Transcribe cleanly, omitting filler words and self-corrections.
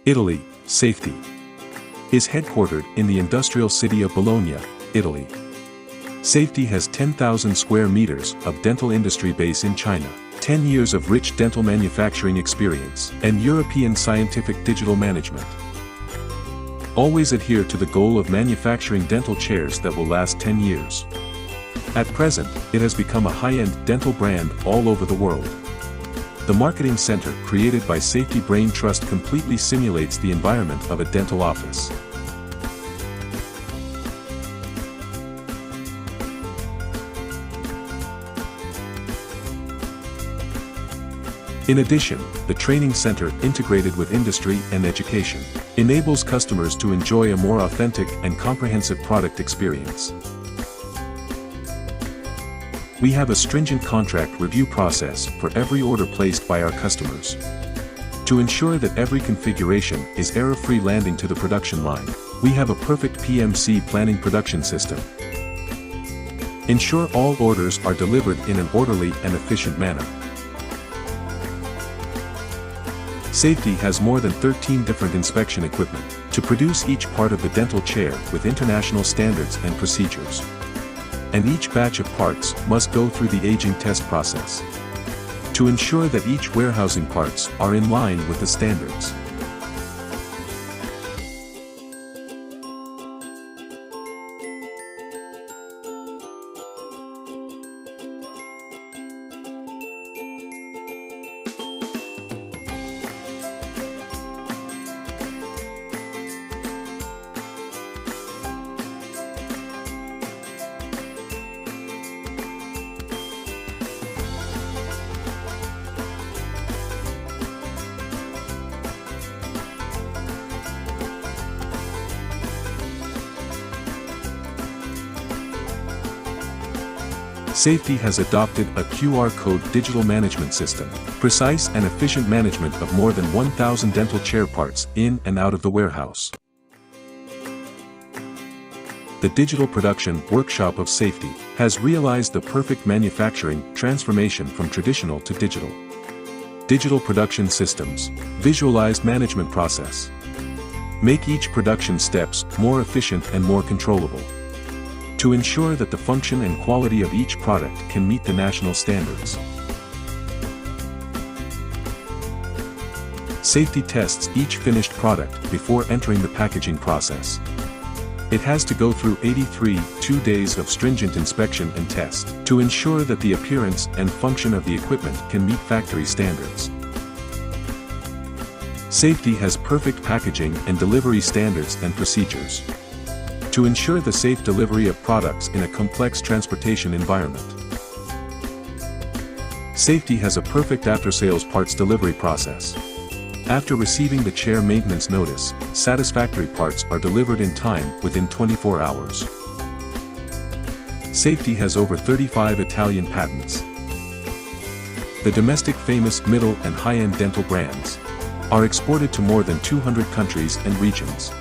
Italy, Safety is headquartered in the industrial city of Bologna, Italy. Safety has 10,000 square meters of dental industry base in China, 10 years of rich dental manufacturing experience, and European scientific digital management. Always adhere to the goal of manufacturing dental chairs that will last 10 years. At present, it has become a high-end dental brand all over the world. The marketing center created by Safety Brain Trust completely simulates the environment of a dental office. In addition, the training center, integrated with industry and education, enables customers to enjoy a more authentic and comprehensive product experience. We have a stringent contract review process for every order placed by our customers. To ensure that every configuration is error-free landing to the production line, we have a perfect PMC planning production system. Ensure all orders are delivered in an orderly and efficient manner. Safety has more than 13 different inspection equipment to produce each part of the dental chair with international standards and procedures. And each batch of parts must go through the aging test process to ensure that each warehousing parts are in line with the standards. Safety has adopted a QR code digital management system, precise and efficient management of more than 1,000 dental chair parts in and out of the warehouse. The digital production workshop of Safety has realized the perfect manufacturing transformation from traditional to digital. Digital production systems, visualized management process. Make each production steps more efficient and more controllable, to ensure that the function and quality of each product can meet the national standards. Safety tests each finished product before entering the packaging process. It has to go through 2 days of stringent inspection and test to ensure that the appearance and function of the equipment can meet factory standards. Safety has perfect packaging and delivery standards and procedures to ensure the safe delivery of products in a complex transportation environment. Safety has a perfect after-sales parts delivery process. After receiving the chair maintenance notice, satisfactory parts are delivered in time within 24 hours. Safety has over 35 Italian patents. The domestic famous middle and high-end dental brands are exported to more than 200 countries and regions.